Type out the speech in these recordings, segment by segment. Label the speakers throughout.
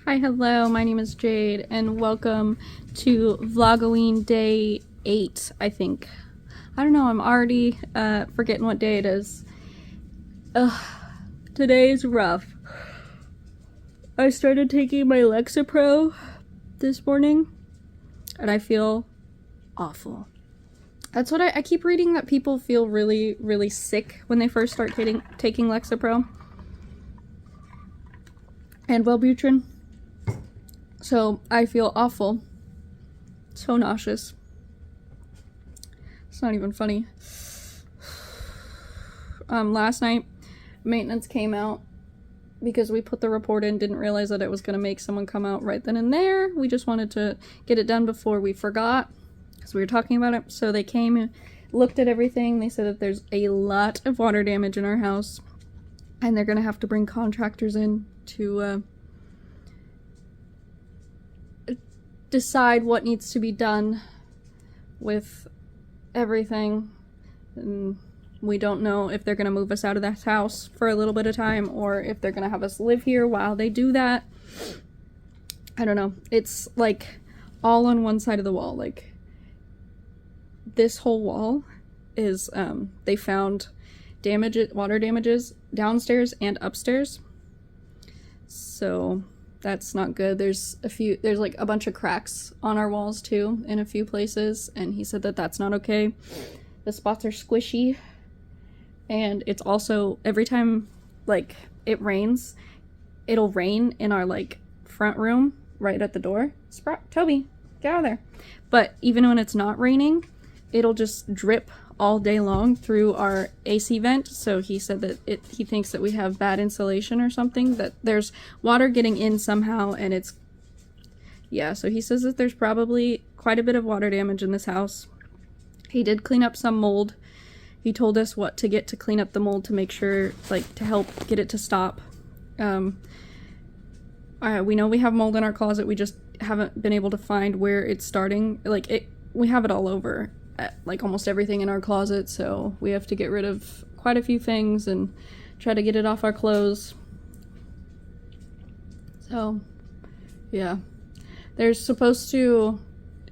Speaker 1: Hi, hello, my name is Jade, and welcome to Vlogoween Day 8, I think. I don't know, I'm already forgetting what day it is. Today's rough. I started taking my Lexapro this morning, and I feel awful. That's what I keep reading, that people feel really, really sick when they first start taking Lexapro and Wellbutrin. So I feel awful. So nauseous. It's not even funny. Last night, maintenance came out because we put the report in, didn't realize that it was going to make someone come out right then and there. We just wanted to get it done before we forgot, because we were talking about it. So they came and looked at everything. They said that there's a lot of water damage in our house, and they're going to have to bring contractors in to decide what needs to be done with everything. And we don't know if they're going to move us out of this house for a little bit of time, or if they're going to have us live here while they do that. I don't know. It's like all on one side of the wall. Like, this whole wall is, they found water damages downstairs and upstairs. So that's not good. There's like a bunch of cracks on our walls too in a few places, and he said that that's not okay. The spots are squishy, and it's also, every time like it rains, it'll rain in our like front room right at the door. Toby, get out of there. But even when it's not raining, it'll just drip all day long through our AC vent. So he said that he thinks that we have bad insulation or something, that there's water getting in somehow, and it's, yeah, so he says that there's probably quite a bit of water damage in this house. He did clean up some mold. He told us what to get to clean up the mold to make sure, like, to help get it to stop. We know we have mold in our closet. We just haven't been able to find where it's starting. Like, we have it all over, like almost everything in our closet, so we have to get rid of quite a few things and try to get it off our clothes. So yeah, they're supposed to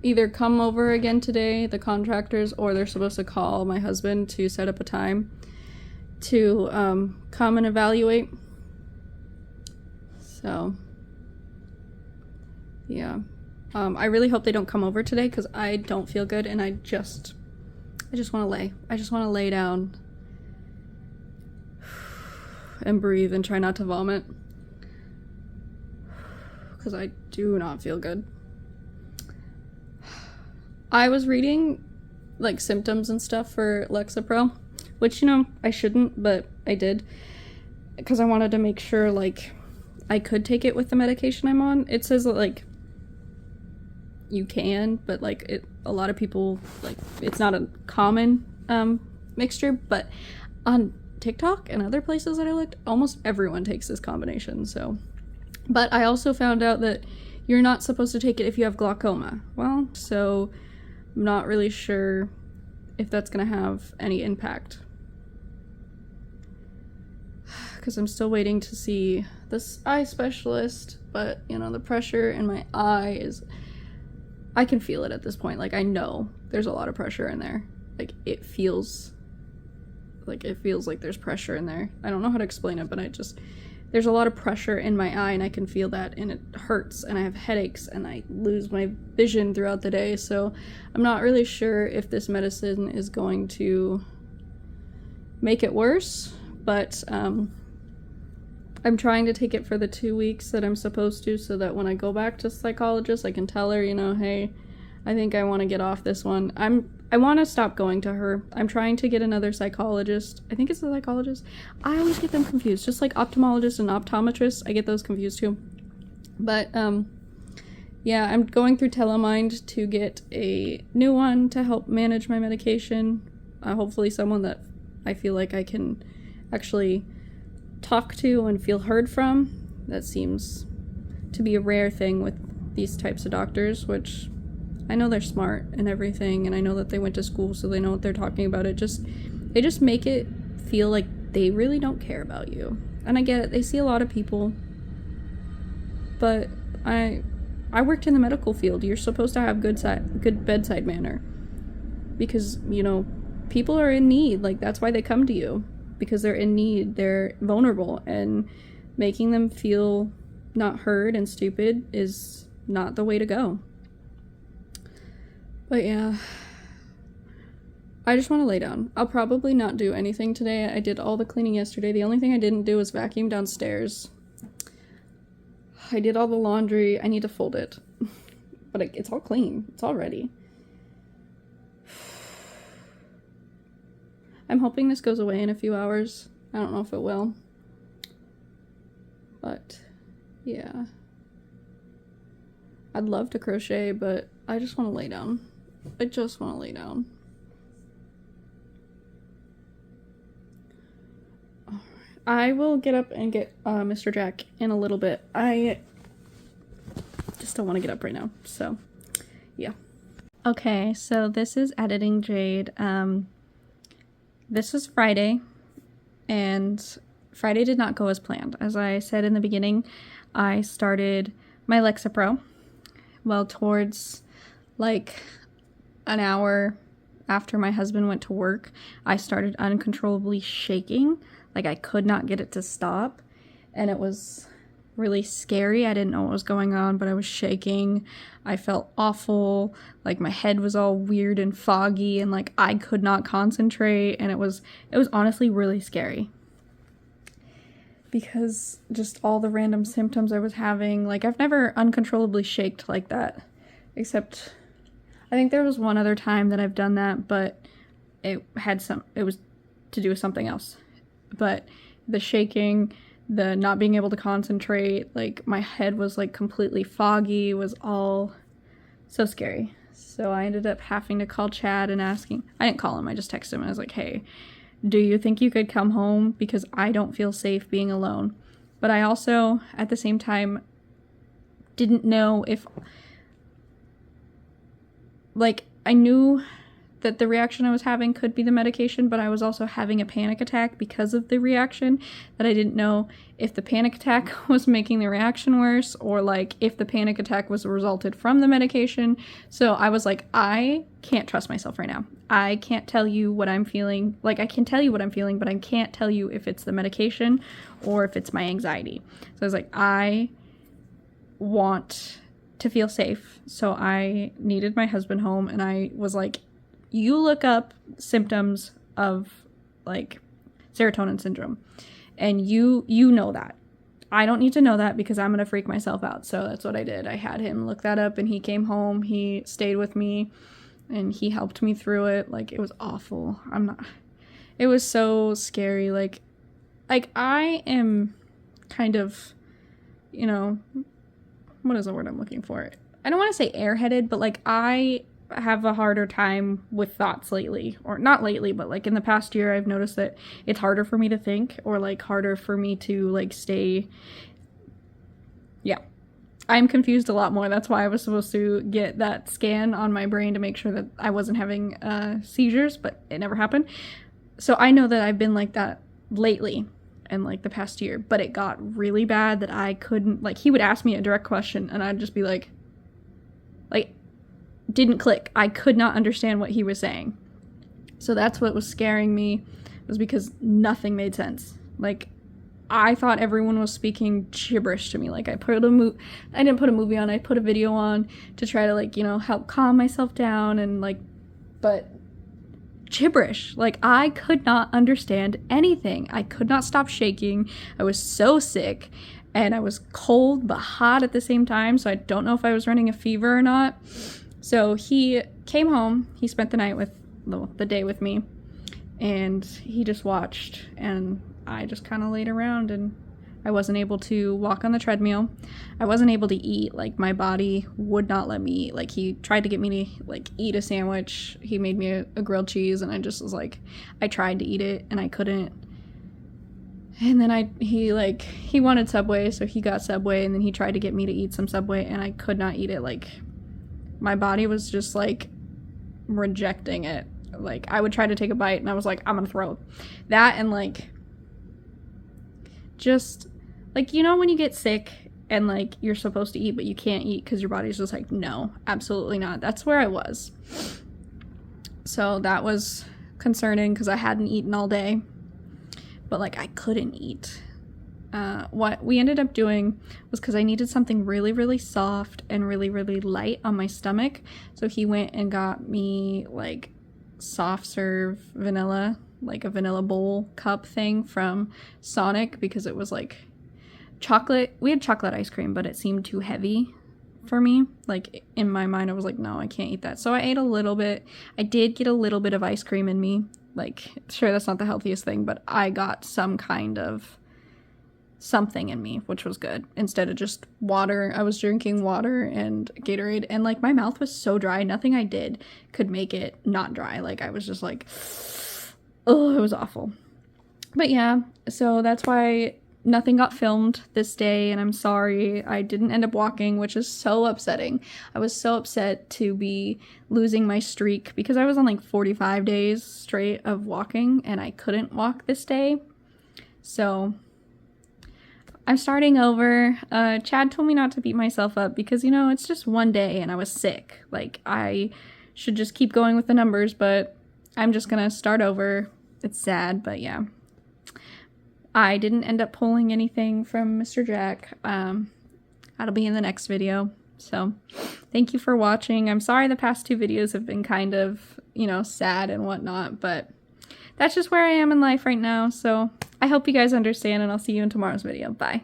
Speaker 1: either come over again today, the contractors, or they're supposed to call my husband to set up a time to come and evaluate. So yeah. I really hope they don't come over today, because I don't feel good, and I just want to lay. I just want to lay down and breathe and try not to vomit, because I do not feel good. I was reading like symptoms and stuff for Lexapro, which, you know, I shouldn't, but I did, because I wanted to make sure like I could take it with the medication I'm on. It says that like you can, but like a lot of people, like, it's not a common mixture, but on TikTok and other places that I looked, almost everyone takes this combination. So, but I also found out that you're not supposed to take it if you have glaucoma. Well, so I'm not really sure if that's gonna have any impact, because I'm still waiting to see this eye specialist. But you know, the pressure in my eye is, I can feel it at this point. Like, I know there's a lot of pressure in there. Like, it feels like there's pressure in there. I don't know how to explain it, but there's a lot of pressure in my eye, and I can feel that, and it hurts, and I have headaches, and I lose my vision throughout the day. So I'm not really sure if this medicine is going to make it worse, but I'm trying to take it for the 2 weeks that I'm supposed to, so that when I go back to psychologist, I can tell her, you know, hey, I think I want to get off this one. I want to stop going to her. I'm trying to get another psychologist. I think it's a psychologist. I always get them confused, just like ophthalmologist and optometrist. I get those confused too. But yeah, I'm going through Telemind to get a new one to help manage my medication. Hopefully someone that I feel like I can actually talk to and feel heard from. That seems to be a rare thing with these types of doctors, which I know they're smart and everything, and I know that they went to school, so they know what they're talking about. They just make it feel like they really don't care about you. And I get it, they see a lot of people, but I worked in the medical field. You're supposed to have good bedside manner, because, you know, people are in need. Like, that's why they come to you, because they're in need, they're vulnerable, and making them feel not heard and stupid is not the way to go. But yeah, I just want to lay down. I'll probably not do anything today. I did all the cleaning yesterday. The only thing I didn't do was vacuum downstairs. I did all the laundry. I need to fold it. But it's all clean. It's all ready. I'm hoping this goes away in a few hours. I don't know if it will. But, yeah. I'd love to crochet, but I just want to lay down. I just want to lay down. I will get up and get Mr. Jack in a little bit. I just don't want to get up right now, so yeah. Okay, so this is editing Jade. This was Friday, and Friday did not go as planned. As I said in the beginning, I started my Lexapro. Well, towards like an hour after my husband went to work, I started uncontrollably shaking. Like, I could not get it to stop, and it was really scary. I didn't know what was going on, but I was shaking. I felt awful. Like, my head was all weird and foggy, and like I could not concentrate, and it was honestly really scary, because just all the random symptoms I was having. Like, I've never uncontrollably shaked like that, except I think there was one other time that I've done that, but it was to do with something else. But the shaking, the not being able to concentrate, like my head was like completely foggy, was all so scary. So I ended up having to call Chad and asking. I didn't call him, I just texted him and I was like, hey, do you think you could come home? Because I don't feel safe being alone. But I also, at the same time, didn't know if, like, I knew that the reaction I was having could be the medication, but I was also having a panic attack because of the reaction, that I didn't know if the panic attack was making the reaction worse, or like if the panic attack was resulted from the medication. So I was like, I can't trust myself right now. I can't tell you what I'm feeling. Like, I can tell you what I'm feeling, but I can't tell you if it's the medication or if it's my anxiety. So I was like, I want to feel safe. So I needed my husband home, and I was like, you look up symptoms of like serotonin syndrome, and you know that. I don't need to know that, because I'm gonna freak myself out. So that's what I did. I had him look that up, and he came home, he stayed with me, and he helped me through it. Like, it was awful. It was so scary. Like I am kind of, you know, what is the word I'm looking for? I don't want to say airheaded, but like I have a harder time with thoughts lately, or not lately, but like in the past year, I've noticed that it's harder for me to think, or like harder for me to like stay. Yeah, I'm confused a lot more. That's why I was supposed to get that scan on my brain to make sure that I wasn't having seizures, but it never happened. So I know that I've been like that lately and like the past year, but it got really bad that I couldn't, like, he would ask me a direct question and I'd just be like didn't click. I could not understand what he was saying. So that's what was scaring me, was because nothing made sense. Like, I thought everyone was speaking gibberish to me. Like, I didn't put a movie on, I put a video on to try to, like, you know, help calm myself down, and like, but gibberish. Like, I could not understand anything. I could not stop shaking. I was so sick, and I was cold but hot at the same time, so I don't know if I was running a fever or not. So he came home, he spent the day with me, and he just watched, and I just kind of laid around, and I wasn't able to walk on the treadmill. I wasn't able to eat. Like, my body would not let me eat. Like, he tried to get me to like eat a sandwich. He made me a grilled cheese, and I just was like, I tried to eat it and I couldn't. And then he wanted Subway, so he got Subway, and then he tried to get me to eat some Subway, and I could not eat it. Like, my body was just like rejecting it. Like, I would try to take a bite and I was like, I'm gonna throw that. And like, just like, you know, when you get sick and like you're supposed to eat but you can't eat because your body's just like, no, absolutely not. That's where I was. So that was concerning because I hadn't eaten all day, but like I couldn't eat. What we ended up doing was, because I needed something really, really soft and really, really light on my stomach, so he went and got me like soft serve vanilla, like a vanilla bowl cup thing from Sonic, because it was like chocolate. We had chocolate ice cream, but it seemed too heavy for me. Like in my mind I was like, no, I can't eat that. So I ate a little bit. I did get a little bit of ice cream in me. Like, sure, that's not the healthiest thing, but I got some kind of something in me, which was good. Instead of just water, I was drinking water and Gatorade, and like my mouth was so dry, nothing I did could make it not dry. Like I was just like, oh, it was awful. But yeah, so that's why nothing got filmed this day, and I'm sorry I didn't end up walking, which is so upsetting. I was so upset to be losing my streak because I was on like 45 days straight of walking and I couldn't walk this day. So I'm starting over. Chad told me not to beat myself up because, you know, it's just one day and I was sick. Like, I should just keep going with the numbers, but I'm just gonna start over. It's sad, but yeah. I didn't end up pulling anything from Mr. Jack. That'll be in the next video. So, thank you for watching. I'm sorry the past 2 videos have been kind of, you know, sad and whatnot, but that's just where I am in life right now. So, I hope you guys understand, and I'll see you in tomorrow's video. Bye.